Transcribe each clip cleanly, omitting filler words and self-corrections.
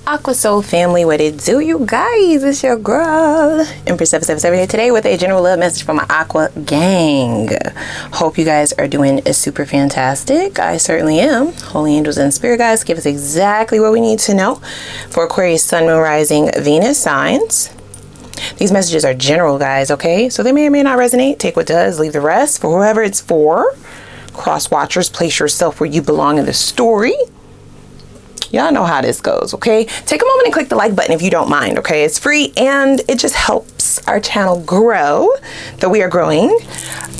Aqua Soul family, what it do, you guys? It's your girl Empress 777 here today with a general love message from my Aqua gang. Hope you guys are doing super fantastic. I certainly am. Holy angels and spirit guides give us exactly what we need to know for Aquarius, Sun, Moon, Rising, Venus signs. These messages are general, guys, okay? So they may or may not resonate. Take what does, leave the rest. For whoever it's for, cross watchers, place yourself where you belong in the story. Y'all know how this goes, okay? Take a moment and click the like button if you don't mind, okay? It's free and it just helps our channel grow, though we are growing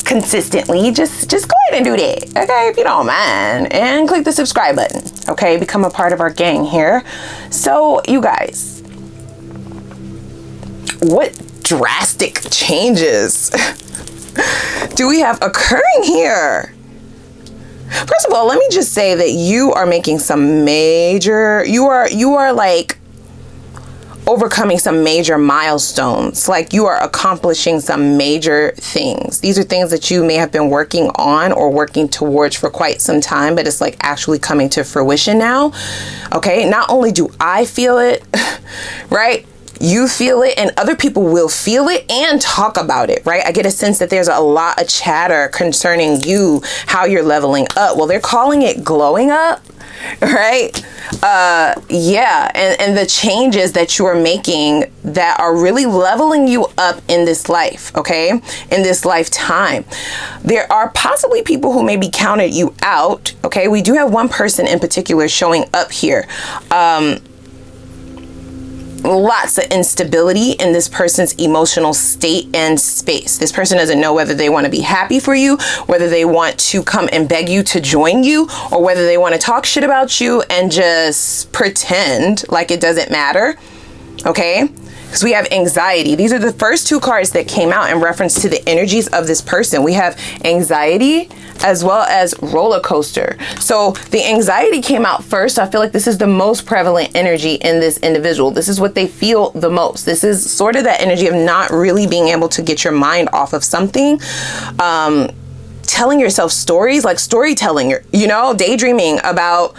consistently. Just go ahead and do that, okay? If you don't mind. And click the subscribe button, okay? Become a part of our gang here. So, you guys, what drastic changes do we have occurring here? First of all, let me just say that you are making some major, you are like overcoming some major milestones. Like you are accomplishing some major things. These are things that you may have been working on or working towards for quite some time, but it's like actually coming to fruition now. Okay. Not only do I feel it, right? You feel it and other people will feel it and talk about it, right? I get a sense that there's a lot of chatter concerning you, how you're leveling up. Well, they're calling it glowing up, right? Yeah. And the changes that you are making that are really leveling you up in this life, okay? In this lifetime. There are possibly people who maybe counted you out, okay? We do have one person in particular showing up here. Lots of instability in this person's emotional state and space. This person doesn't know whether they want to be happy for you, whether they want to come and beg you to join you, or whether they want to talk shit about you and just pretend like it doesn't matter. Okay? Because we have anxiety. These are the first two cards that came out in reference to the energies of this person. We have anxiety as well as roller coaster. So the anxiety came out first. I feel like this is the most prevalent energy in this individual. This is what they feel the most. This is sort of that energy of not really being able to get your mind off of something. Telling yourself stories, like storytelling, you know, daydreaming about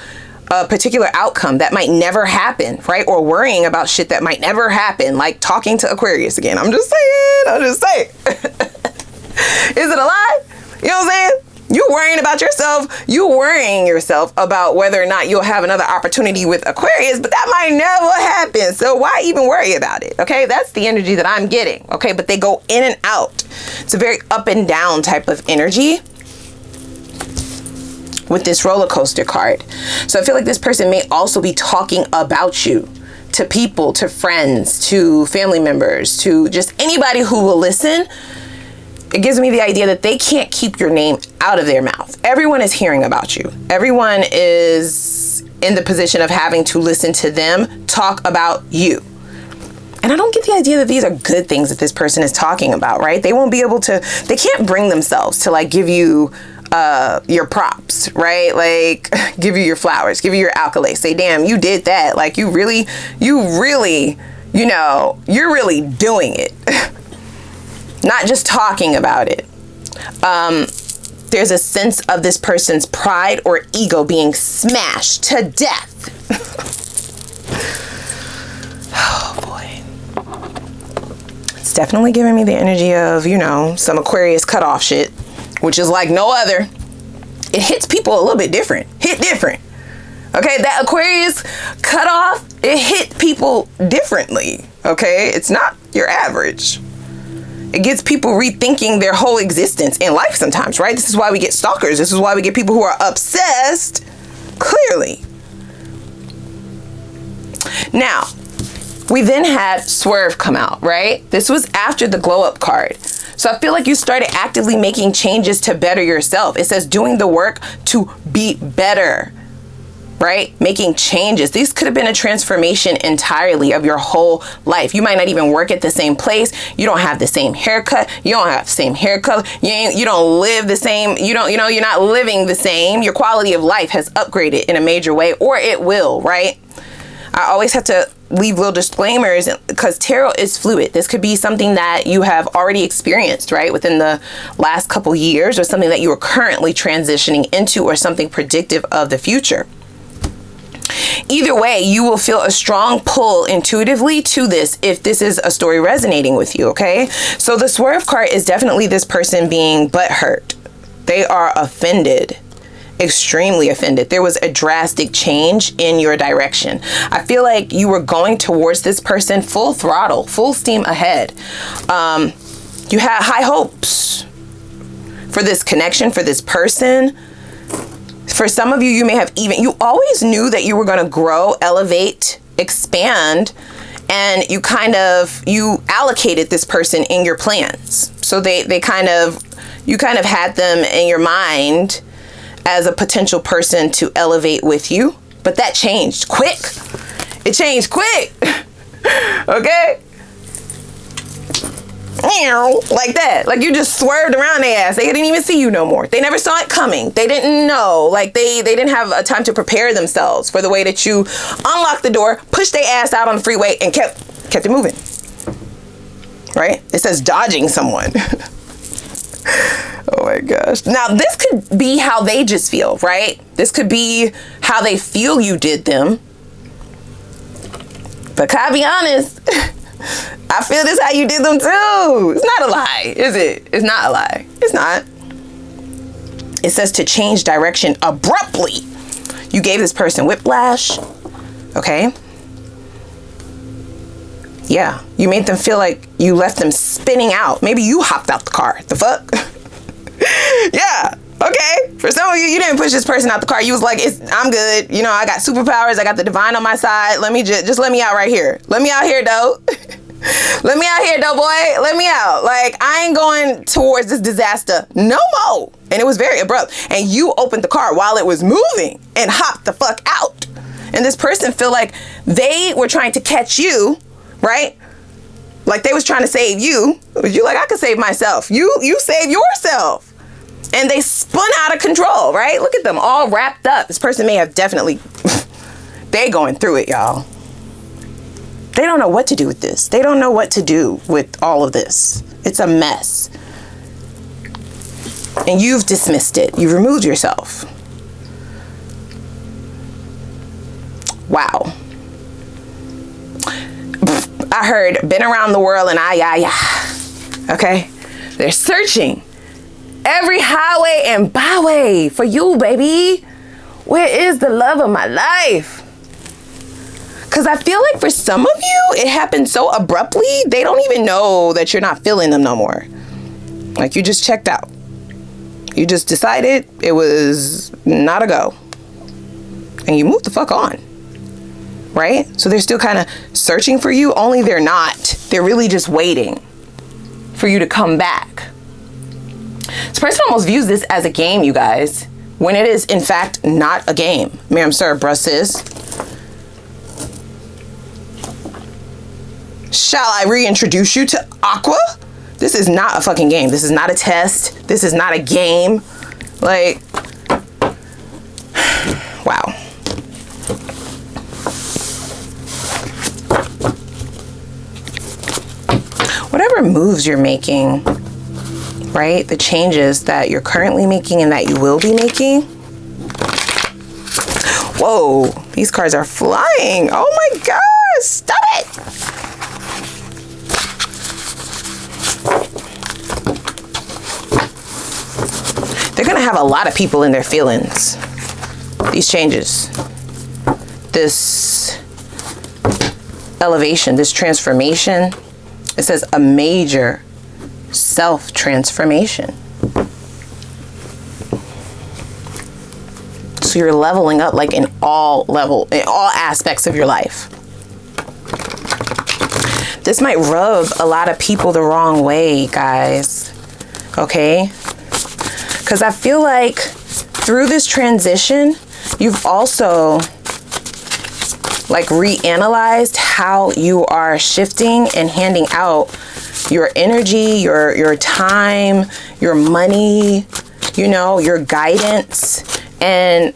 a particular outcome that might never happen, right? Or worrying about shit that might never happen, like talking to Aquarius again. I'm just saying. Is it a lie? You know what I'm saying? You worrying about yourself, you worrying yourself about whether or not you'll have another opportunity with Aquarius, but that might never happen. So why even worry about it? Okay, that's the energy that I'm getting. Okay, but they go in and out. It's a very up and down type of energy with this roller coaster card. So I feel like this person may also be talking about you to people, to friends, to family members, to just anybody who will listen. It gives me the idea that they can't keep your name out of their mouth. Everyone is hearing about you. Everyone is in the position of having to listen to them talk about you. And I don't get the idea that these are good things that this person is talking about, right? They won't be able to, they can't bring themselves to like give you your props, right? Like give you your flowers, give you your accolades, say, damn, you did that. Like you really, you know, you're really doing it. Not just talking about it. There's a sense of this person's pride or ego being smashed to death. Oh boy. It's definitely giving me the energy of, you know, some Aquarius cutoff shit, which is like no other. It hits people a little bit different. Hit different. Okay, that Aquarius cutoff, it hit people differently. Okay, it's not your average. It gets people rethinking their whole existence in life sometimes, right? This is why we get stalkers. This is why we get people who are obsessed, clearly. Now, we then had Swerve come out, right? This was after the glow up card. So I feel like you started actively making changes to better yourself. It says doing the work to be better, right? Making changes. These could have been a transformation entirely of your whole life. You might not even work at the same place. You don't have the same haircut. You don't have the same hair color. You don't live the same. You're not living the same. Your quality of life has upgraded in a major way, or it will, right? I always have to leave little disclaimers because tarot is fluid. This could be something that you have already experienced, right, within the last couple years, or something that you are currently transitioning into, or something predictive of the future. Either way, you will feel a strong pull intuitively to this if this is a story resonating with you, okay? So the Swerve card is definitely this person being butthurt. They are offended, extremely offended. There was a drastic change in your direction. I feel like you were going towards this person full throttle, full steam ahead. You had high hopes for this connection, for this person. For some of you, you may have you always knew that you were going to grow, elevate, expand, and you allocated this person in your plans. So you kind of had them in your mind as a potential person to elevate with you, but that changed quick. It changed quick. Okay? Like that. Like you just swerved around their ass. They didn't even see you no more. They never saw it coming. They didn't know. Like they didn't have a time to prepare themselves for the way that you unlocked the door, pushed their ass out on the freeway, and kept it moving. Right? It says dodging someone. Oh my gosh. Now this could be how they just feel, right? This could be how they feel you did them. But can I be honest? I feel this how you did them too. It's not a lie, is it? It's not a lie. It's not. It says to change direction abruptly. You gave this person whiplash. Okay. Yeah. You made them feel like you left them spinning out. Maybe you hopped out the car. The fuck? Yeah. Okay. For some of you, you didn't push this person out the car. You was like, I'm good. You know, I got superpowers. I got the divine on my side. Let me just let me out right here. Let me out here, though. Let me out here, though, boy. Let me out. Like, I ain't going towards this disaster no more. And it was very abrupt. And you opened the car while it was moving and hopped the fuck out. And this person feel like they were trying to catch you, right? Like they was trying to save you. You like, I could save myself. You save yourself. And they spun out of control, right? Look at them all wrapped up. This person may have definitely, they going through it, y'all. They don't know what to do with this. They don't know what to do with all of this. It's a mess. And you've dismissed it. You've removed yourself. Wow. I heard been around the world and okay? They're searching every highway and byway for you, baby. Where is the love of my life? Because I feel like for some of you, it happened so abruptly, they don't even know that you're not feeling them no more. Like you just checked out. You just decided it was not a go. And you moved the fuck on. Right? So they're still kind of searching for you, only they're not. They're really just waiting for you to come back. This person almost views this as a game, you guys, when it is, in fact, not a game. Ma'am, sir, bruh, sis. Shall I reintroduce you to Aqua? This is not a fucking game. This is not a test. This is not a game. Like, wow. Whatever moves you're making, right? The changes that you're currently making and that you will be making. Whoa, these cards are flying. Oh my gosh, stop it. They're gonna have a lot of people in their feelings. These changes, this elevation, this transformation. It says a major self-transformation. So you're leveling up like in all aspects of your life. This might rub a lot of people the wrong way, guys. Okay? Because I feel like through this transition, you've also like reanalyzed how you are shifting and handing out your energy, your time, your money, you know, your guidance. And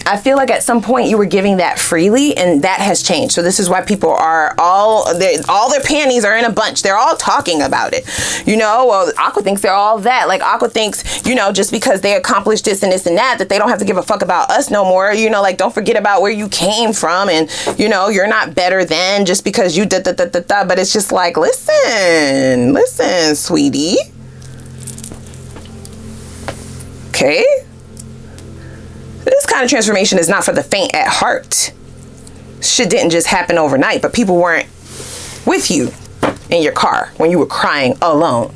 I feel like at some point you were giving that freely, and that has changed. So this is why people are all their panties are in a bunch. They're all talking about it. You know, well, Aqua thinks they're all that. Like Aqua thinks, you know, just because they accomplished this and this and that they don't have to give a fuck about us no more. You know, like, don't forget about where you came from, and you know, you're not better than just because you da. But it's just like, listen, sweetie. Okay? This kind of transformation is not for the faint at heart. Shit didn't just happen overnight, but people weren't with you in your car when you were crying alone.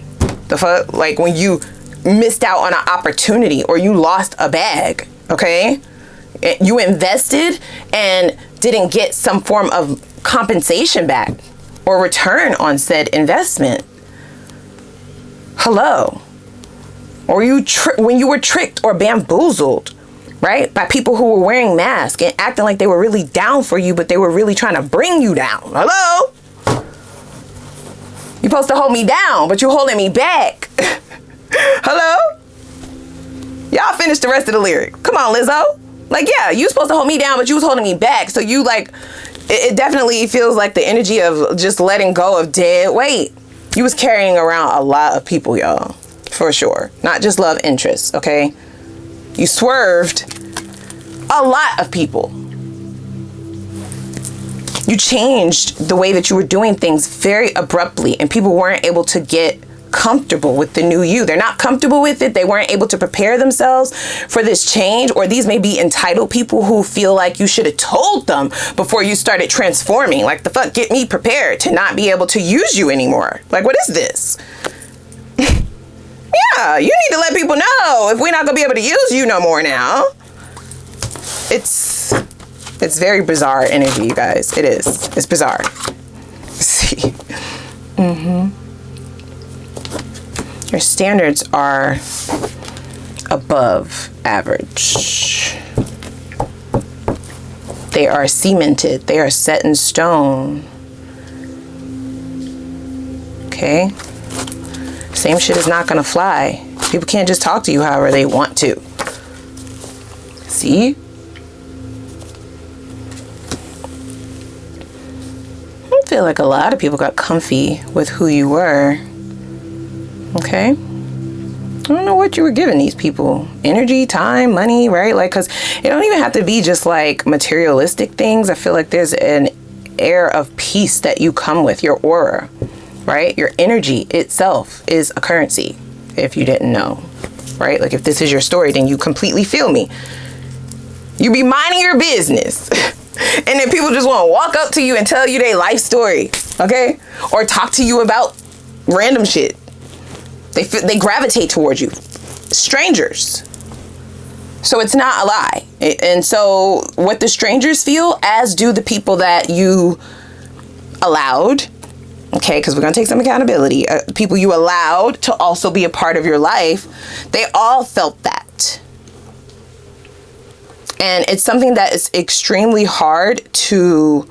The fuck? Like when you missed out on an opportunity or you lost a bag, okay? You invested and didn't get some form of compensation back or return on said investment. Hello? Or when you were tricked or bamboozled, right? By people who were wearing masks and acting like they were really down for you, but they were really trying to bring you down. Hello? You're supposed to hold me down, but you're holding me back. Hello? Y'all finish the rest of the lyric. Come on, Lizzo. Like, yeah, you supposed to hold me down, but you was holding me back. So you like, it definitely feels like the energy of just letting go of dead weight. You was carrying around a lot of people, y'all. For sure. Not just love interests, okay? You swerved a lot of people. You changed the way that you were doing things very abruptly, and people weren't able to get comfortable with the new you. They're not comfortable with it. They weren't able to prepare themselves for this change. Or these may be entitled people who feel like you should have told them before you started transforming. Like, the fuck, get me prepared to not be able to use you anymore. Like, what is this? Yeah, you need to let people know if we're not gonna be able to use you no more now. It's very bizarre energy, you guys. It is. It's bizarre. See. Your standards are above average. They are cemented. They are set in stone. Okay? Same shit is not gonna fly. People can't just talk to you however they want to. See? I feel like a lot of people got comfy with who you were. Okay? I don't know what you were giving these people. Energy, time, money, right? Like, because it don't even have to be just like materialistic things. I feel like there's an air of peace that you come with, your aura. Right? Your energy itself is a currency, if you didn't know, right? Like, if this is your story, then you completely feel me. You be minding your business and then people just want to walk up to you and tell you their life story, okay? Or talk to you about random shit. They gravitate towards you. Strangers. So it's not a lie. And so what the strangers feel, as do the people that you allowed. Okay, because we're going to take some accountability. People you allowed to also be a part of your life, they all felt that. And it's something that is extremely hard to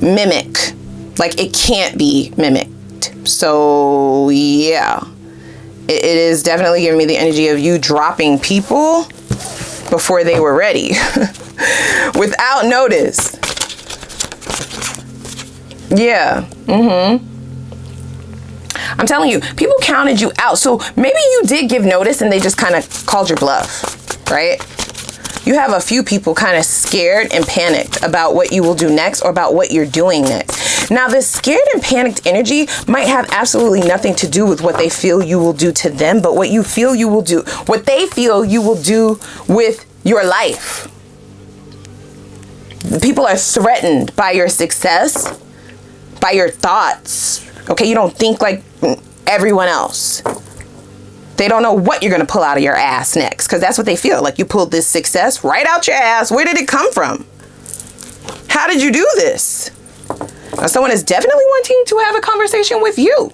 mimic. Like, it can't be mimicked. So, yeah. It is definitely giving me the energy of you dropping people before they were ready. Without notice. Yeah. I'm telling you, people counted you out. So maybe you did give notice and they just kind of called your bluff, right? You have a few people kind of scared and panicked about what you will do next or about what you're doing next. Now, this scared and panicked energy might have absolutely nothing to do with what they feel you will do to them, but what you feel you will do, what they feel you will do with your life. People are threatened by your success, by your thoughts. Okay, you don't think like everyone else. They don't know what you're going to pull out of your ass next, because that's what they feel. Like, you pulled this success right out your ass. Where did it come from? How did you do this? Now, someone is definitely wanting to have a conversation with you.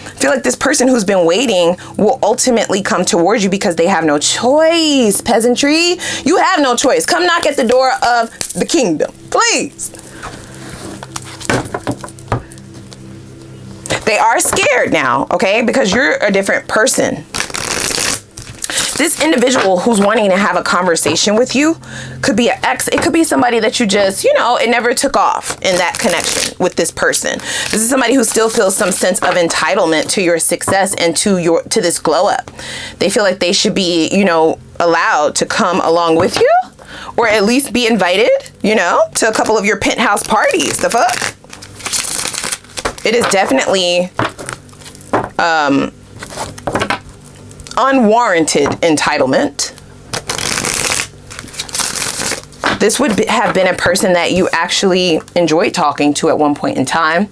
I feel like this person who's been waiting will ultimately come towards you because they have no choice, peasantry. You have no choice. Come knock at the door of the kingdom, please. They are scared now, okay? Because you're a different person. this individual who's wanting to have a conversation with you could be an ex. It could be somebody that you just, you know, it never took off in that connection with this person. This is somebody who still feels some sense of entitlement to your success and to this glow up. They feel like they should be, you know, allowed to come along with you, or at least be invited, you know, to a couple of your penthouse parties. The fuck? It is definitely unwarranted entitlement. This would have been a person that you actually enjoyed talking to at one point in time.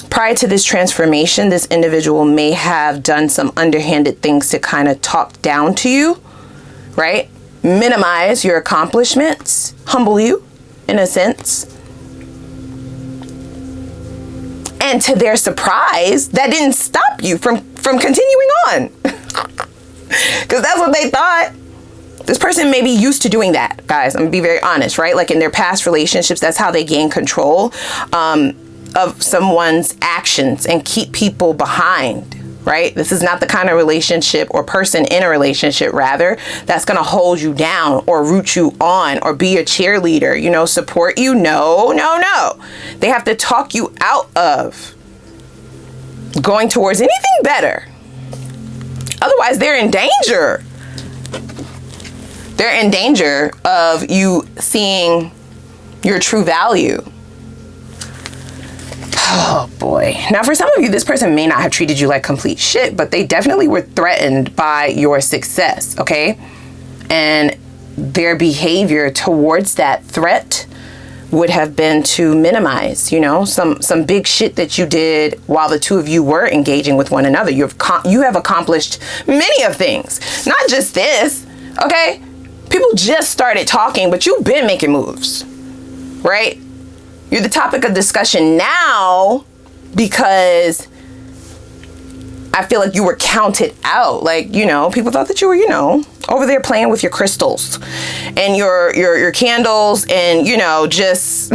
Prior to this transformation, this individual may have done some underhanded things to kind of talk down to you, right? Minimize your accomplishments, humble you in a sense. And to their surprise, that didn't stop you from continuing on. Because that's what they thought. This person may be used to doing that, guys. I'm gonna be very honest, right? Like in their past relationships, that's how they gain control of someone's actions and keep people behind, right? This is not the kind of relationship or person in a relationship, rather, that's gonna hold you down or root you on or be a cheerleader, you know, support you. No, no, no. They have to talk you out of going towards anything better. Otherwise, they're in danger. They're in danger of you seeing your true value. Oh boy. Now for some of you, this person may not have treated you like complete shit, but they definitely were threatened by your success, okay? And their behavior towards that threat would have been to minimize, you know, some big shit that you did while the two of you were engaging with one another. You have accomplished many of things, not just this, okay? People just started talking, but you've been making moves, right? You're the topic of discussion now because I feel like you were counted out. Like, you know, people thought that you were, you know, over there playing with your crystals and your candles and, you know, just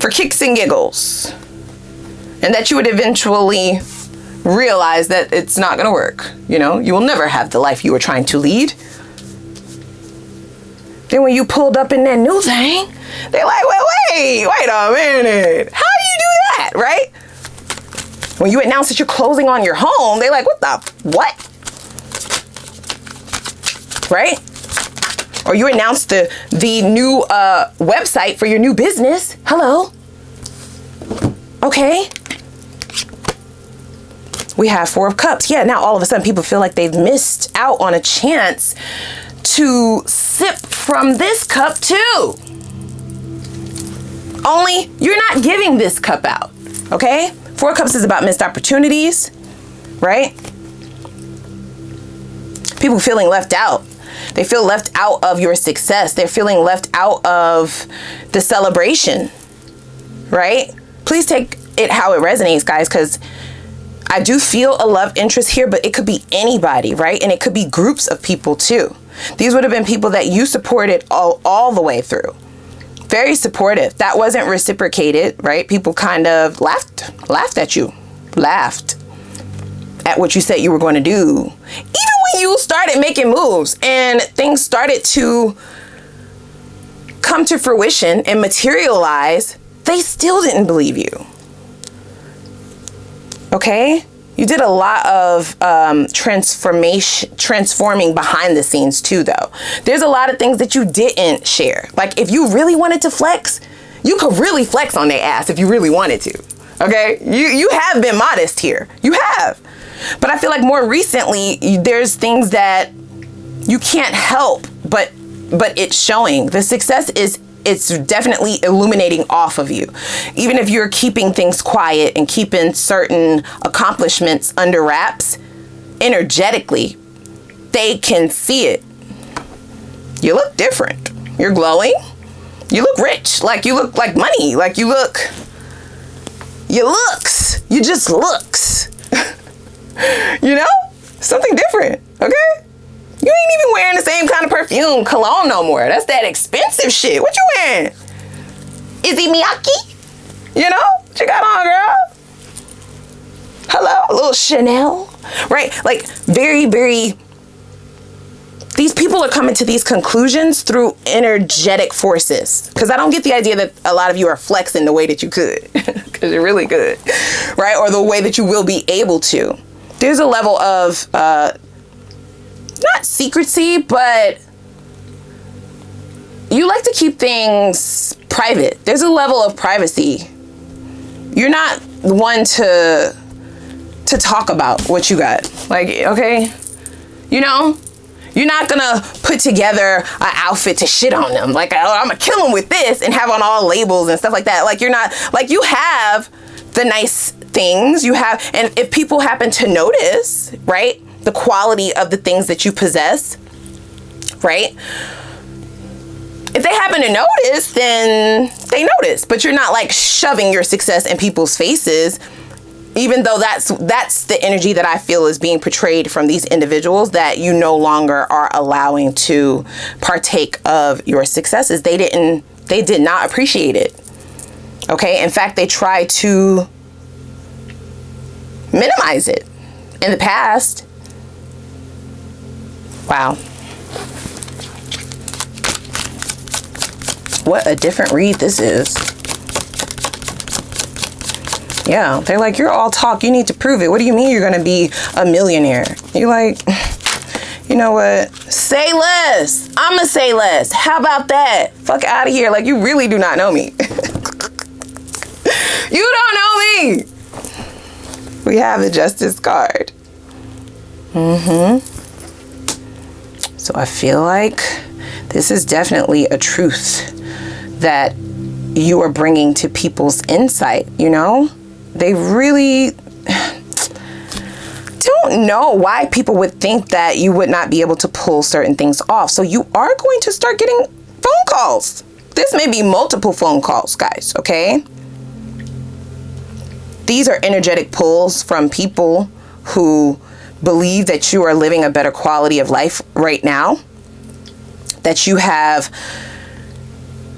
for kicks and giggles. And that you would eventually realize that it's not going to work. You know, you will never have the life you were trying to lead. Then when you pulled up in that new thing, they're like, wait a minute. How do you do that, right? When you announce that you're closing on your home, they're like, what? Right? Or you announce the new website for your new business. Hello? Okay. We have 4 of Cups. Yeah, now all of a sudden people feel like they've missed out on a chance to sip from this cup too. Only you're not giving this cup out, okay? 4 of Cups is about missed opportunities, right? People feeling left out. They feel left out of your success. They're feeling left out of the celebration, right? Please take it how it resonates, guys, because I do feel a love interest here, but it could be anybody, right? And it could be groups of people too. These would have been people that you supported all the way through. Very supportive. That wasn't reciprocated, right? People kind of laughed at you, laughed at what you said you were going to do. Even when you started making moves and things started to come to fruition and materialize, they still didn't believe you. Okay? You did a lot of transforming behind the scenes too, though. There's a lot of things that you didn't share. Like if you really wanted to flex, you could really flex on their ass if you really wanted to. Okay? You have been modest here. You have. But I feel like more recently, there's things that you can't help, but it's showing. The success it's definitely illuminating off of you. Even if you're keeping things quiet and keeping certain accomplishments under wraps, energetically, they can see it. You look different. You're glowing. You look rich. Like you look like money. Like you just looks. You know? Something different. Okay? You ain't even wearing the same kind of perfume, cologne no more. That's that expensive shit. What you wearing? Is he Miyake? You know? What you got on, girl? Hello? A little Chanel, right? Like very, very, these people are coming to these conclusions through energetic forces. Because I don't get the idea that a lot of you are flexing the way that you could. Because you're really good, right? Or the way that you will be able to. There's a level of, not secrecy, but you like to keep things private. There's a level of privacy. You're not one to talk about what you got. Like, okay, you know? You're not gonna put together an outfit to shit on them. Like, oh, I'm gonna kill them with this and have on all labels and stuff like that. Like, you're not, like, you have the nice things you have. And if people happen to notice, right, the quality of the things that you possess, right? If they happen to notice, then they notice. But you're not like shoving your success in people's faces, even though that's the energy that I feel is being portrayed from these individuals, that you no longer are allowing to partake of your successes. They did not appreciate it. Okay. In fact, they tried to minimize it in the past. Wow. What a different read this is. Yeah, they're like, you're all talk, you need to prove it. What do you mean you're gonna be a millionaire? You're like, you know what? Say less. I'ma say less. How about that? Fuck out of here. Like, you really do not know me. You don't know me. We have the Justice card. So I feel like this is definitely a truth that you are bringing to people's insight, you know? They really don't know why people would think that you would not be able to pull certain things off. So you are going to start getting phone calls. This may be multiple phone calls, guys, okay? These are energetic pulls from people who believe that you are living a better quality of life right now, that you have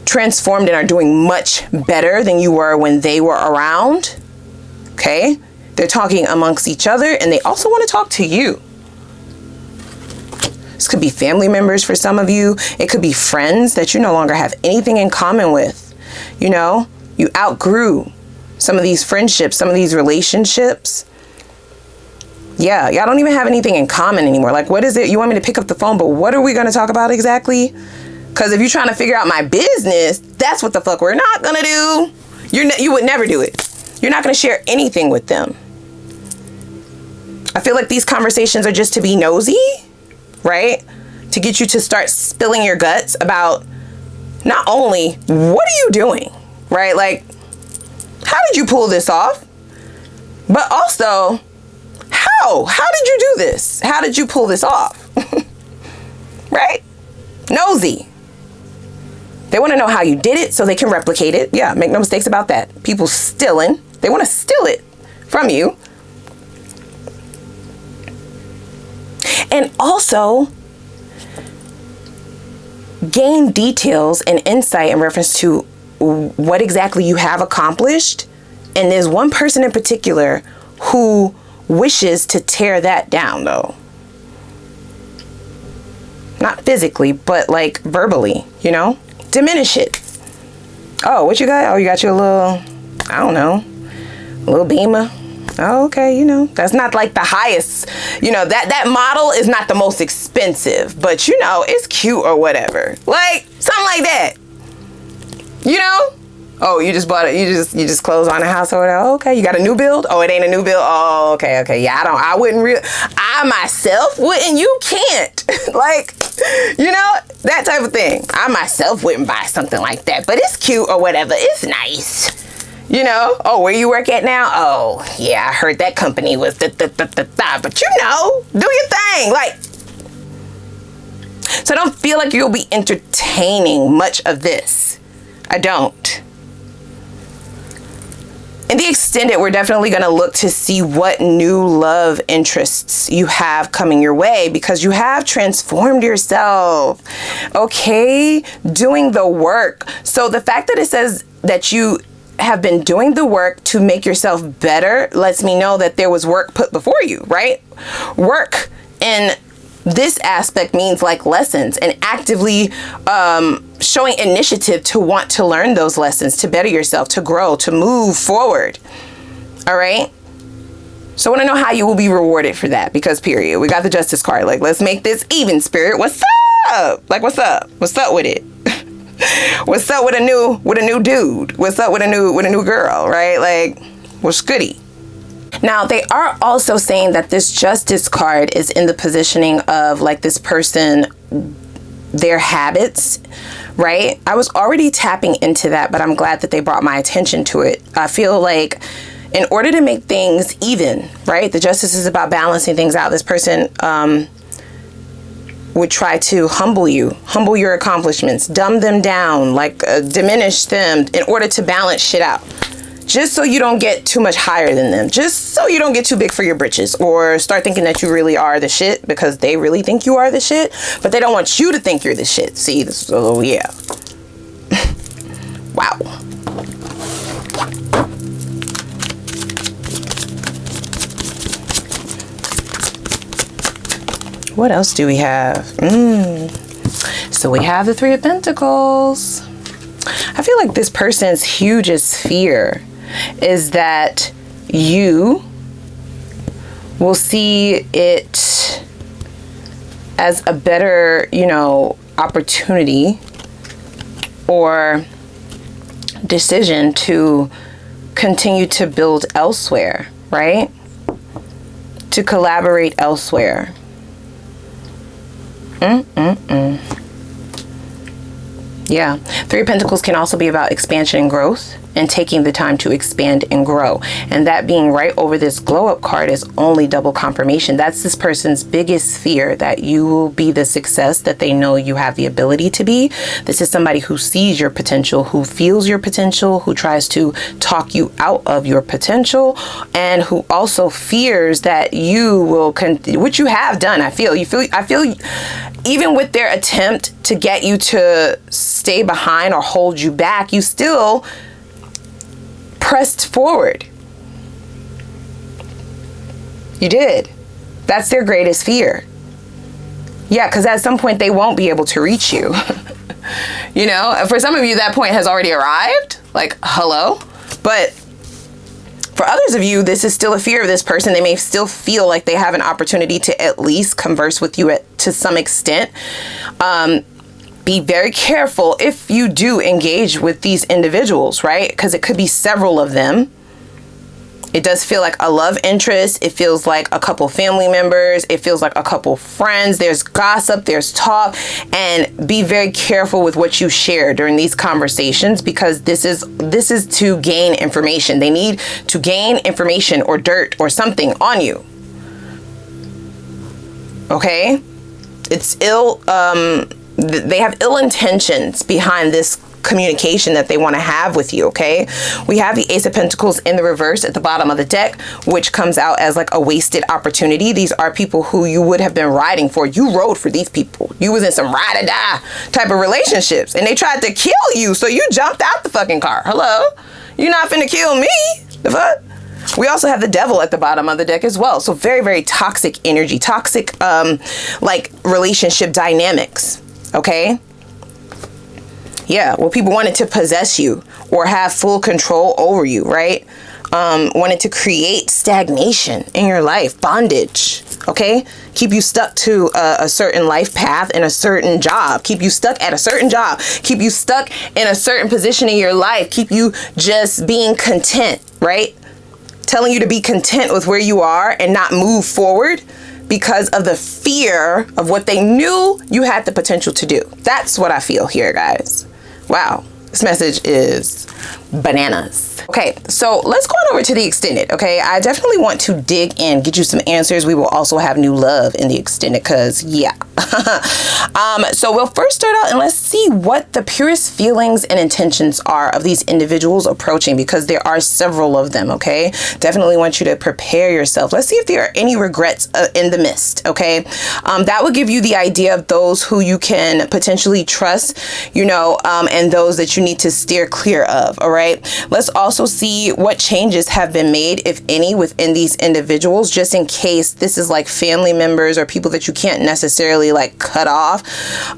transformed and are doing much better than you were when they were around. Okay? They're talking amongst each other, and they also want to talk to you. This could be family members for some of you. It could be friends that you no longer have anything in common with. You know, you outgrew some of these friendships, some of these relationships. Yeah, y'all don't even have anything in common anymore. Like, what is it? You want me to pick up the phone, but what are we going to talk about exactly? Because if you're trying to figure out my business, that's what the fuck we're not going to do. You would never do it. You're not going to share anything with them. I feel like these conversations are just to be nosy, right? To get you to start spilling your guts about not only what are you doing, right? Like, how did you pull this off? But also, how did you do this? How did you pull this off? Right? Nosy. They want to know how you did it so they can replicate it. Yeah, make no mistakes about that. People stealing. They want to steal it from you. And also gain details and insight in reference to what exactly you have accomplished. And there's one person in particular who wishes to tear that down, though. Not physically, but like verbally, you know? Diminish it. Oh, what you got? Oh, you got your little, I don't know, little Beamer. Oh, okay, you know, that's not like the highest, you know, that model is not the most expensive, but you know, it's cute or whatever. Like, something like that. You know? Oh, you just bought it, you just closed on a house or whatever. Oh, okay, you got a new build? Oh, it ain't a new build? Oh, okay. Yeah, I myself wouldn't, you can't. Like, you know, that type of thing. I myself wouldn't buy something like that, but it's cute or whatever. It's nice. You know, oh, where you work at now? Oh, yeah, I heard that company was but you know, do your thing. Like, so I don't feel like you'll be entertaining much of this. I don't. In the extended, we're definitely going to look to see what new love interests you have coming your way, because you have transformed yourself, okay? Doing the work. So the fact that it says that you have been doing the work to make yourself better lets me know that there was work put before you, right? Work in this aspect means like lessons, and actively showing initiative to want to learn those lessons, to better yourself, to grow, to move forward. All right. So I want to know how you will be rewarded for that, because period, we got the Justice card. Like, let's make this even, Spirit. What's up? Like, what's up? What's up with it? What's up with a new dude? What's up with a new girl, right? Like, what's goody? Now, they are also saying that this Justice card is in the positioning of like this person, their habits, right? I was already tapping into that, but I'm glad that they brought my attention to it. I feel like in order to make things even, right? The Justice is about balancing things out. This person would try to humble your accomplishments, dumb them down, like diminish them in order to balance shit out. Just so you don't get too much higher than them. Just so you don't get too big for your britches or start thinking that you really are the shit, because they really think you are the shit, but they don't want you to think you're the shit. See, so yeah. Wow. What else do we have? So we have the Three of Pentacles. I feel like this person's hugest fear is that you will see it as a better, opportunity or decision to continue to build elsewhere, right? To collaborate elsewhere. Yeah. Three of Pentacles can also be about expansion and growth and taking the time to expand and grow. And that being right over this glow up card is only double confirmation. That's this person's biggest fear, that you will be the success that they know you have the ability to be. This is somebody who sees your potential, who feels your potential, who tries to talk you out of your potential, and who also fears that you will, which you have done. I feel even with their attempt to get you to stay behind or hold you back, you still pressed forward. You did. That's their greatest fear. Yeah, because at some point they won't be able to reach you. For some of you, that point has already arrived. Like, hello? But for others of you, this is still a fear of this person. They may still feel like they have an opportunity to at least converse with you to some extent. Be very careful if you do engage with these individuals, right? Because it could be several of them. It does feel like a love interest. It feels like a couple family members. It feels like a couple friends. There's gossip, there's talk, and be very careful with what you share during these conversations, because this is to gain information. They need to gain information or dirt or something on you. Okay? It's they have ill intentions behind this communication that they want to have with you. Okay, we have the Ace of Pentacles in the reverse at the bottom of the deck, which comes out as like a wasted opportunity. These are people who you would have been riding for. You rode for these people. You was in some ride or die type of relationships, and they tried to kill you, so you jumped out the fucking car. Hello, you're not finna kill me. The fuck? We also have the Devil at the bottom of the deck as well. So very, very toxic energy, toxic like relationship dynamics. Okay. Yeah. Well, people wanted to possess you or have full control over you, right? Wanted to create stagnation in your life, bondage. Okay. Keep you stuck to a certain life path and a certain job. Keep you stuck at a certain job. Keep you stuck in a certain position in your life. Keep you just being content, right? Telling you to be content with where you are and not move forward because of the fear of what they knew you had the potential to do. That's what I feel here, guys. Wow. This message is bananas. Okay, so let's go on over to the extended, okay? I definitely want to dig in, get you some answers. We will also have new love in the extended, because yeah. So we'll first start out and let's see what the purest feelings and intentions are of these individuals approaching, because there are several of them, okay? Definitely want you to prepare yourself. Let's see if there are any regrets in the midst, okay? That will give you the idea of those who you can potentially trust, you know, and those that you need to steer clear of, all right? Let's also see what changes have been made, if any, within these individuals, just in case this is like family members or people that you can't necessarily like cut off.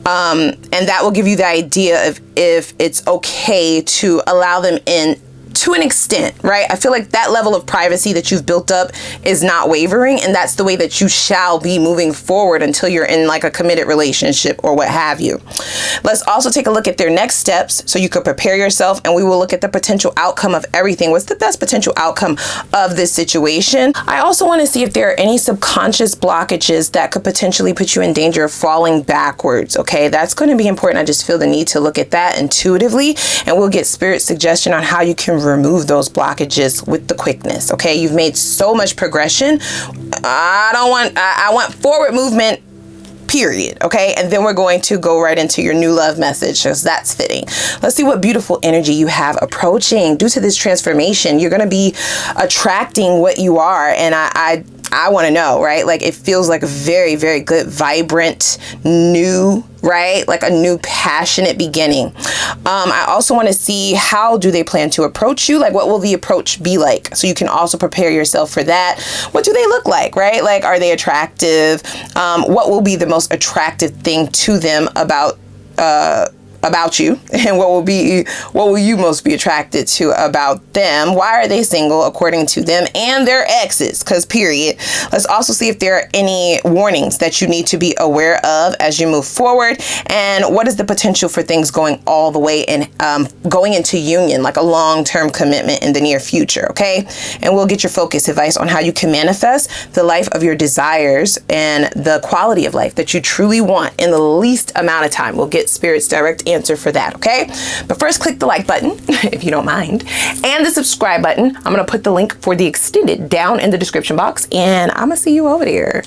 And that will give you the idea of if it's okay to allow them in to an extent, right? I feel like that level of privacy that you've built up is not wavering, and that's the way that you shall be moving forward until you're in like a committed relationship or what have you. Let's also take a look at their next steps so you could prepare yourself, and we will look at the potential outcome of everything. What's the best potential outcome of this situation? I also want to see if there are any subconscious blockages that could potentially put you in danger of falling backwards, okay? That's going to be important. I just feel the need to look at that intuitively, and we'll get spirit suggestion on how you can remove those blockages with the quickness, okay? You've made so much progression. I want forward movement, period, okay? And then we're going to go right into your new love message, because that's fitting. Let's see what beautiful energy you have approaching. Due to this transformation, you're going to be attracting what you are, and I want to know, right? Like, it feels like a very, very good, vibrant, new, right? Like a new passionate beginning. I also want to see, how do they plan to approach you? Like, what will the approach be like? So you can also prepare yourself for that. What do they look like, right? Like, are they attractive? What will be the most attractive thing to them about you, and what will you most be attracted to about them? Why are they single according to them and their exes? Because period. Let's also see if there are any warnings that you need to be aware of as you move forward, and what is the potential for things going all the way and going into union, like a long-term commitment in the near future, okay? And we'll get your focus advice on how you can manifest the life of your desires and the quality of life that you truly want in the least amount of time. We'll get Spirit's direct answer for that, okay? But first, click the like button if you don't mind, and the subscribe button. I'm gonna put the link for the extended down in the description box, and I'm gonna see you over there.